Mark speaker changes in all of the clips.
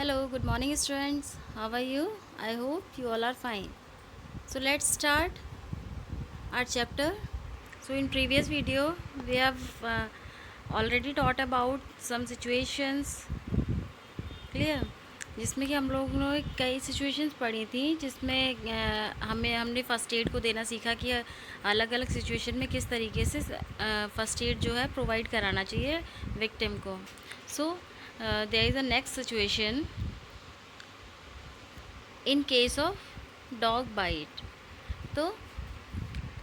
Speaker 1: Hello, good morning, students. How are you? I hope you all are fine. So let's start our chapter. So in previous video, we have already taught about some situations. Clear? जिसमें कि हम लोगों ने कई situations पढ़ी थी जिसमें हमने फ़र्स्ट एड को देना सीखा कि अलग अलग सिचुएशन में किस तरीके से फ़र्स्ट एड जो है प्रोवाइड कराना चाहिए विक्टिम को. So there is a next situation in case of dog bite. तो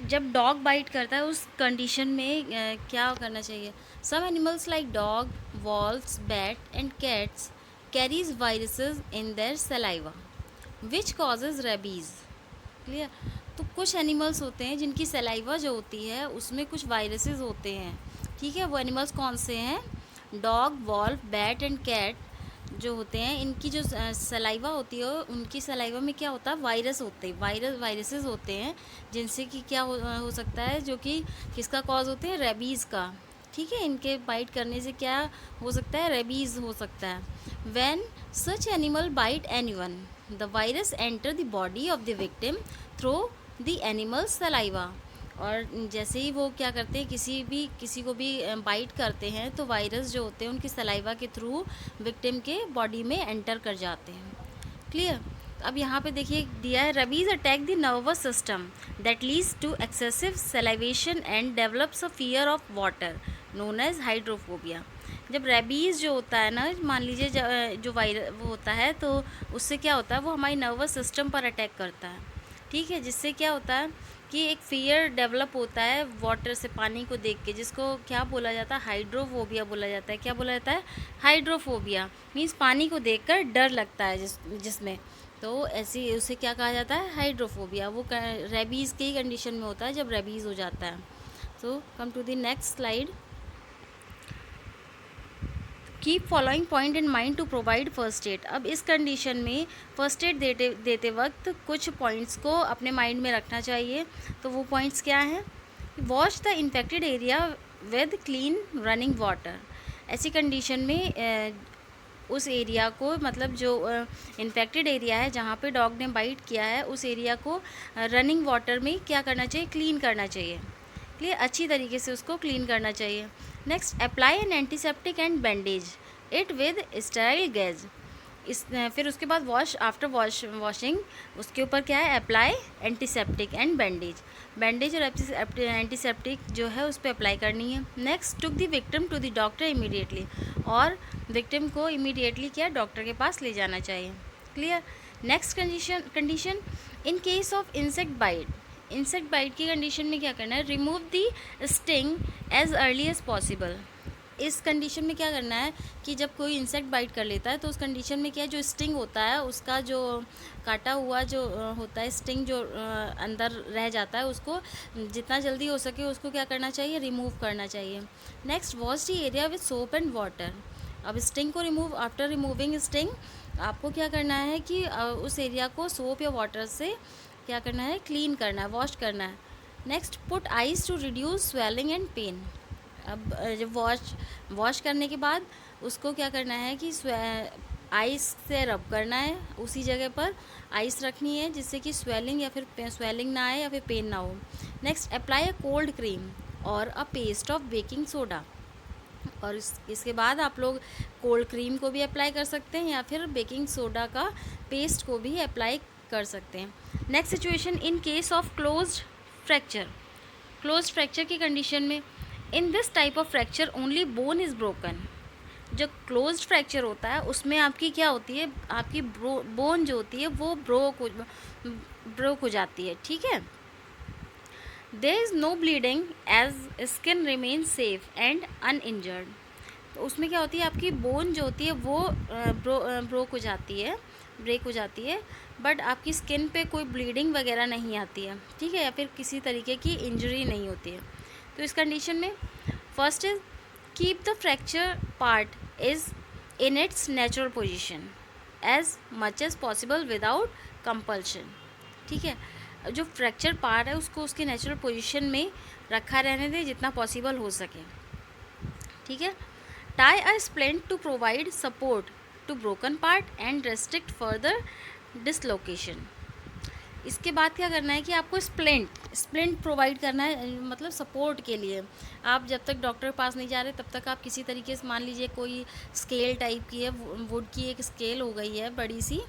Speaker 1: जब डॉग बाइट करता है उस कंडीशन में क्या करना चाहिए. Some animals like dog, wolves, bat and cats carries viruses in their saliva which causes rabies. Clear. तो कुछ एनिमल्स होते हैं जिनकी सलाइवा जो होती है उसमें कुछ वायरसेस होते हैं. ठीक है. वो एनिमल्स कौन से हैं? Dog, wolf, bat and cat जो होते हैं इनकी जो सलाइवा होती है उनकी सलाइवा में क्या होता है? वायरस होते हैं. वायरसेस होते हैं जिनसे कि क्या हो सकता है, जो कि किसका कॉज होते हैं? रेबीज़ का. ठीक है. इनके बाइट करने से क्या हो सकता है? रेबीज़ हो सकता है. When such animal bite anyone the virus enter the body of the victim through the animal saliva. और जैसे ही वो क्या करते हैं, किसी को भी बाइट करते हैं तो वायरस जो होते हैं उनकी सलाइवा के थ्रू विक्टिम के बॉडी में एंटर कर जाते हैं. क्लियर. अब यहाँ पे देखिए दिया है rabies attack the nervous system that leads to excessive salivation and develops a fear of water known as hydrophobia. जब रेबीज़ जो होता है ना, मान लीजिए जो वायरस वो होता है तो उससे क्या होता है, वो हमारी नर्वस सिस्टम पर अटैक करता है. ठीक है. जिससे क्या होता है कि एक फियर डेवलप होता है वाटर से, पानी को देख के, जिसको क्या बोला जाता है? हाइड्रोफोबिया बोला जाता है. क्या बोला जाता है? हाइड्रोफोबिया. मीन्स पानी को देखकर डर लगता है जिसमें. तो ऐसी उसे क्या कहा जाता है? हाइड्रोफोबिया. वो रेबीज़ की कंडीशन में होता है जब रेबीज़ हो जाता है. So come to the next slide. Keep following point in mind to provide first aid. अब इस कंडीशन में फर्स्ट एड देते वक्त कुछ पॉइंट्स को अपने माइंड में रखना चाहिए. तो वो पॉइंट्स क्या हैं? Wash the infected area with clean running water. ऐसी कंडीशन में उस एरिया को, मतलब जो इन्फेक्टेड एरिया है जहाँ पे डॉग ने बाइट किया है, उस एरिया को रनिंग वाटर में क्या करना चाहिए? क्लीन करना चाहिए. क्लियर. अच्छी तरीके से उसको क्लीन करना चाहिए. Next, apply an antiseptic and bandage it with sterile gauze. फिर उसके बाद आफ्टर वॉशिंग उसके ऊपर क्या है? अप्लाई एंटीसेप्टिक एंड बैंडेज और एंटीसेप्टिक जो है उस पर अप्लाई करनी है. Next, took the victim to the doctor immediately. और विक्टिम को इमीडिएटली क्या? डॉक्टर के पास ले जाना चाहिए. Clear. Next condition in case of insect bite की कंडीशन में क्या करना है? रिमूव दी sting as early as possible. इस कंडीशन में क्या करना है कि जब कोई इंसेक्ट बाइट कर लेता है तो उस कंडीशन में क्या है, जो स्टिंग होता है उसका जो काटा हुआ जो होता है, स्टिंग जो अंदर रह जाता है, उसको जितना जल्दी हो सके उसको क्या करना चाहिए? रिमूव करना चाहिए. Next, wash the area with soap and water. अब स्टिंग को आफ्टर रिमूविंग स्टिंग आपको क्या करना है कि उस एरिया को सोप या वाटर से क्या करना है? क्लीन करना है, वॉश करना है. Next, put ice to reduce swelling and pain. अब जब वॉश करने के बाद उसको क्या करना है कि आइस से रब करना है, उसी जगह पर आइस रखनी है जिससे कि स्वेलिंग या फिर स्वेलिंग ना आए या फिर पेन ना हो. Next, apply a cold cream और अ पेस्ट ऑफ बेकिंग सोडा. और इसके बाद आप लोग कोल्ड क्रीम को भी अप्लाई कर सकते हैं या फिर बेकिंग सोडा का पेस्ट को भी अप्लाई कर सकते हैं. Next situation in case of closed fracture की कंडीशन में, in this type of fracture only bone is broken. जो क्लोज्ड फ्रैक्चर होता है उसमें आपकी क्या होती है? आपकी बोन जो होती है वो ब्रोक हो जाती है. ठीक है. There is no bleeding as skin remain safe and uninjured. तो उसमें क्या होती है? आपकी बोन जो होती है वो ब्रेक हो जाती है, बट आपकी स्किन पे कोई ब्लीडिंग वगैरह नहीं आती है. ठीक है. या फिर किसी तरीके की इंजरी नहीं होती है. तो इस कंडीशन में first is keep the fracture part is in its natural position as much as possible without compulsion. ठीक है. जो फ्रैक्चर पार्ट है उसको उसके नेचुरल पोजीशन में रखा रहने दें जितना पॉसिबल हो सके. ठीक है. Tie a splint to provide support to broken part and restrict further dislocation. इसके बाद क्या करना है कि आपको स्प्लिंट प्रोवाइड करना है, मतलब सपोर्ट के लिए। आप जब तक डॉक्टर के पास नहीं जा रहे तब तक आप किसी तरीके से, मान लीजिए कोई स्केल टाइप की है, वुड की एक स्केल हो गई है बड़ी सी,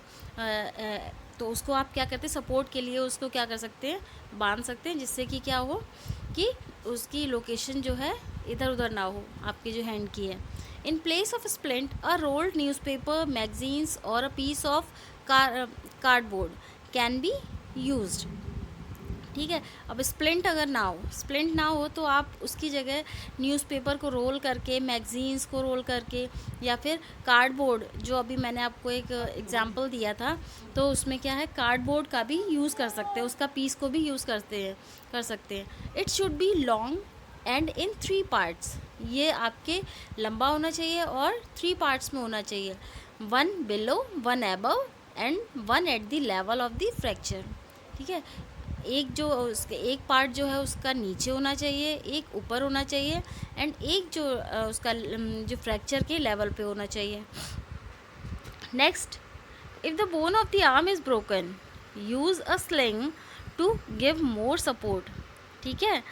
Speaker 1: तो उसको आप क्या करते हैं, सपोर्ट के लिए उसको क्या कर सकते हैं, बांध सकते हैं, जिससे कि क्या हो कि उसकी लोकेशन जो है इधर उधर ना हो आपकी जो हैंड की है। In place of splint a rolled newspaper, magazines और a piece of cardboard can be used. ठीक है, अब स्प्लिंट ना हो तो आप उसकी जगह न्यूज़पेपर को रोल करके, मैगजीन्स को रोल करके, या फिर कार्डबोर्ड, जो अभी मैंने आपको एक एग्जांपल दिया था, तो उसमें क्या है, कार्डबोर्ड का भी यूज़ कर सकते हैं, उसका पीस को भी यूज़ कर सकते हैं। It should be long and in 3 parts, ये आपके लंबा होना चाहिए और 3 पार्ट्स में होना चाहिए, 1 below, 1 above and 1 at the level of the fracture. ठीक है, एक पार्ट जो है उसका नीचे होना चाहिए, एक ऊपर होना चाहिए, एंड एक जो उसका जो फ्रैक्चर के लेवल पे होना चाहिए। Next, if the bone of the arm is broken, use a sling to give more support. ठीक है,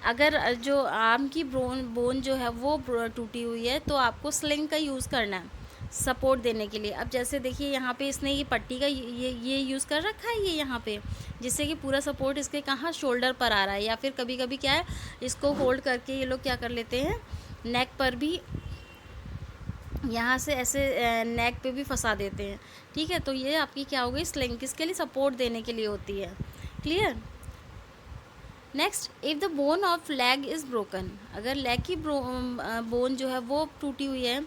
Speaker 1: अगर जो आर्म की बोन जो है वो टूटी हुई है तो आपको स्लिंग का यूज़ करना है सपोर्ट देने के लिए। अब जैसे देखिए यहाँ पे इसने ये पट्टी का ये यूज़ कर रखा है, ये यहाँ पे, जिससे कि पूरा सपोर्ट इसके कहाँ, शोल्डर पर आ रहा है, या फिर कभी कभी क्या है, इसको होल्ड करके ये लोग क्या कर लेते हैं, नेक पर भी, यहाँ से ऐसे नेक पे भी फंसा देते हैं। ठीक है, तो ये आपकी क्या हो गई, स्लिंग किसके लिए, सपोर्ट देने के लिए होती है। Clear. Next, if the bone of leg is broken, अगर लेग की बोन जो है वो टूटी हुई है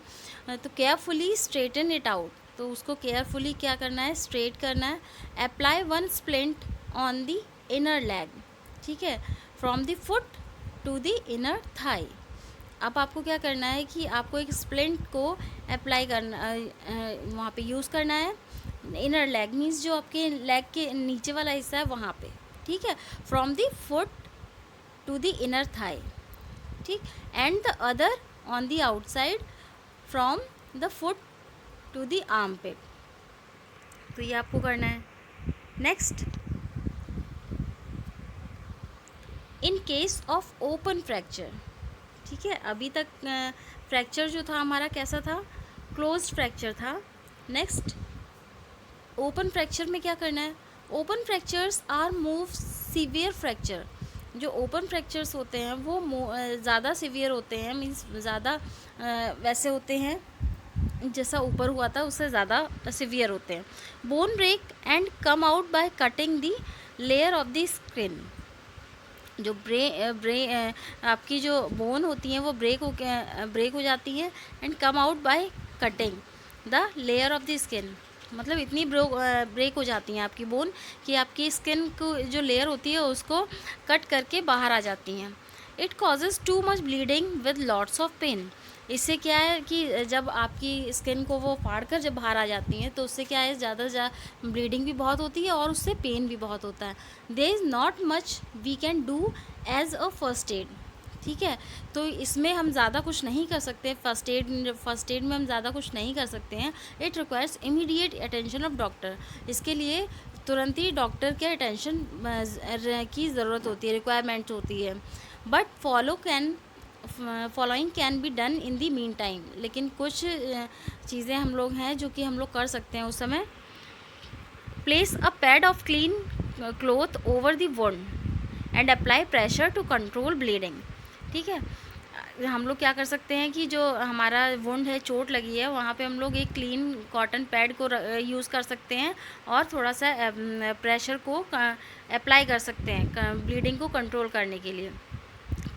Speaker 1: तो केयरफुली स्ट्रेटन इट आउट, तो उसको केयरफुली क्या करना है, स्ट्रेट करना है। Apply 1 splint on the inner leg, ठीक है, from the foot to the inner thigh. अब आपको क्या करना है कि आपको एक स्प्लिंट को अप्लाई करना, वहाँ पे यूज़ करना है। इनर लेग मीन्स जो आपके लेग के नीचे वाला हिस्सा है वहाँ पे, ठीक है, from the foot to the inner thigh, ठीक, and the other on the outside from the foot to the armpit. तो ये आपको करना है। Next, in case of open fracture, ठीक है, अभी तक फ्रैक्चर जो था हमारा कैसा था, क्लोज्ड फ्रैक्चर था। नेक्स्ट, ओपन फ्रैक्चर में क्या करना है, open fractures are move severe fracture, जो ओपन फ्रैक्चर्स होते हैं वो ज़्यादा सीवियर होते हैं, मीन्स ज़्यादा वैसे होते हैं जैसा ऊपर हुआ था उससे ज़्यादा सीवियर होते हैं। Bone break and come out by cutting the layer of the skin, जो आपकी जो बोन होती हैं वो ब्रेक हो जाती है, and come out by cutting the layer of the skin, मतलब इतनी ब्रेक हो जाती हैं आपकी बोन कि आपकी स्किन को जो लेयर होती है उसको कट करके बाहर आ जाती हैं। It causes too much bleeding with lots of pain, इससे क्या है कि जब आपकी स्किन को वो फाड़ कर जब बाहर आ जाती हैं तो उससे क्या है, ज़्यादा ब्लीडिंग भी बहुत होती है और उससे पेन भी बहुत होता है। There is not much we can do as a first aid, ठीक है, तो इसमें हम ज़्यादा कुछ नहीं कर सकते, फर्स्ट एड में हम ज़्यादा कुछ नहीं कर सकते हैं। It requires immediate attention of doctor, इसके लिए तुरंत ही डॉक्टर के अटेंशन की ज़रूरत होती है, रिक्वायरमेंट होती है। But following can be done in the mean time, लेकिन कुछ चीज़ें हम लोग हैं जो कि हम लोग कर सकते हैं उस समय। Place a pad of clean cloth over the wound and apply pressure to control bleeding, ठीक है, हम लोग क्या कर सकते हैं कि जो हमारा वुंड है, चोट लगी है, वहाँ पे हम लोग एक क्लीन कॉटन पैड को यूज़ कर सकते हैं और थोड़ा सा प्रेशर को अप्लाई कर सकते हैं ब्लीडिंग को कंट्रोल करने के लिए।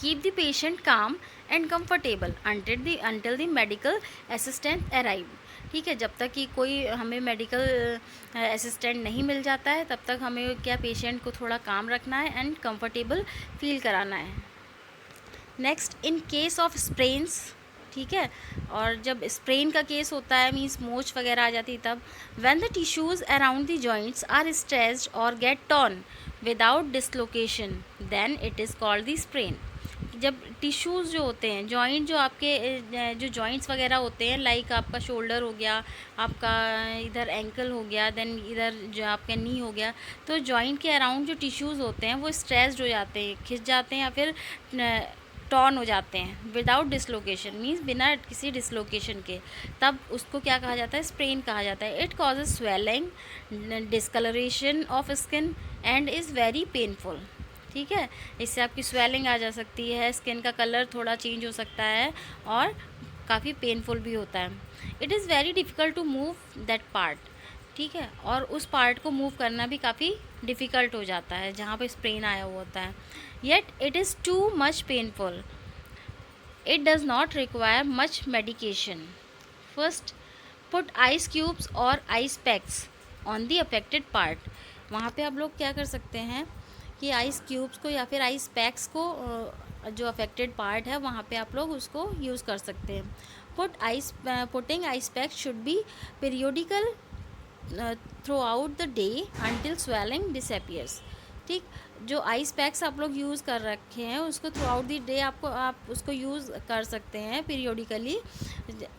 Speaker 1: कीप द पेशेंट काम and comfortable until the medical assistant arrive, ठीक है, जब तक कि कोई हमें मेडिकल असिस्टेंट नहीं मिल जाता है तब तक हमें क्या, पेशेंट को थोड़ा काम रखना है एंड कंफर्टेबल फील कराना है। Next, in case of sprains, ठीक है, और जब स्प्रेन का केस होता है, मीन्स मोच वगैरह आ जाती है, तब when the tissues around the joints are stretched और get torn without dislocation then it is called the sprain. जब टिश्यूज़ जो होते हैं, जॉइंट जो आपके जो जॉइंट्स वगैरह होते हैं, लाइक आपका शोल्डर हो गया, आपका इधर एंकल हो गया, देन इधर जो आपका नी हो गया, तो जॉइंट के अराउंड जो टिश्यूज़ होते हैं वो स्ट्रेस्ड हो जाते हैं, खिंच जाते हैं या फिर टॉर्न हो जाते हैं विदाउट डिसलोकेशन, मीन्स बिना किसी डिसलोकेशन के, तब उसको क्या कहा जाता है? स्प्रेन कहा जाता है। It causes swelling, discoloration of skin and is very painful. ठीक है, इससे आपकी स्वेलिंग आ जा सकती है, स्किन का कलर थोड़ा चेंज हो सकता है और काफ़ी पेनफुल भी होता है। It is very difficult to move that part. ठीक है, और उस पार्ट को मूव करना भी काफ़ी डिफ़िकल्ट हो जाता है जहाँ पे स्प्रेन आया हुआ होता है। Yet it is too much painful, it does not require much medication. First put ice cubes और ice packs on the affected part. वहाँ पे आप लोग क्या कर सकते हैं कि आइस क्यूब्स को या फिर आइस पैक्स को जो अफेक्टेड पार्ट है वहाँ पे आप लोग उसको यूज़ कर सकते हैं। Putting ice packs should be periodical through out the day until swelling disappears. ठीक, जो आइस पैक्स आप लोग यूज़ कर रखे हैं उसको थ्रू आउट द डे आप उसको यूज़ कर सकते हैं पीरियोडिकली,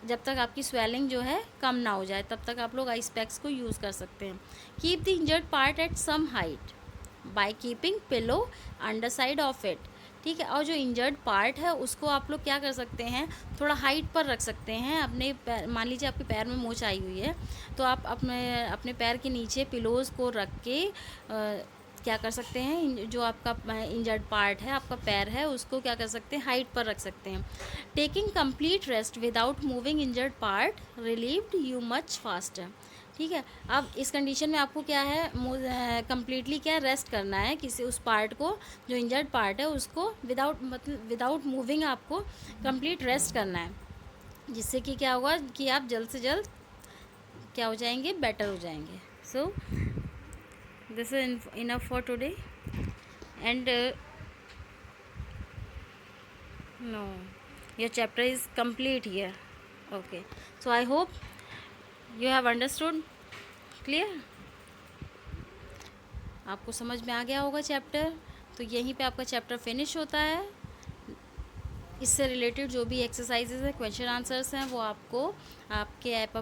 Speaker 1: जब तक आपकी स्वेलिंग जो है कम ना हो जाए तब तक आप लोग आइस पैक्स को यूज़ कर सकते हैं। Keep the injured part at some height by keeping pillow under side of it. ठीक है, और जो इंजर्ड पार्ट है उसको आप लोग क्या कर सकते हैं, थोड़ा हाइट पर रख सकते हैं अपने पैर। मान लीजिए आपके पैर में मोच आई हुई है तो आप अपने पैर के नीचे पिलोज़ को रख के क्या कर सकते हैं, जो आपका इंजर्ड पार्ट है, आपका पैर है, उसको क्या कर सकते हैं, हाइट पर रख सकते हैं। Taking complete rest without moving injured part relieved you much faster. ठीक है, अब इस कंडीशन में आपको क्या है, कम्प्लीटली क्या रेस्ट करना है किसी उस पार्ट को, जो इंजर्ड पार्ट है उसको विदाउट मूविंग आपको कंप्लीट रेस्ट करना है, जिससे कि क्या होगा कि आप जल्द से जल्द क्या हो जाएंगे, बेटर हो जाएंगे। सो this is enough for today, and no, your chapter is complete here. Okay, so I hope you have understood. Clear? आपको समझ में आ गया होगा चैप्टर। तो यहीं पे आपका चैप्टर फिनिश होता है। इससे रिलेटेड जो भी एक्सरसाइजेज है, क्वेश्चन आंसर्स हैं, वो आपको आपके ऐप पर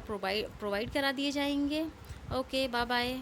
Speaker 1: प्रोवाइड करा दिए जाएंगे। Okay, bye bye.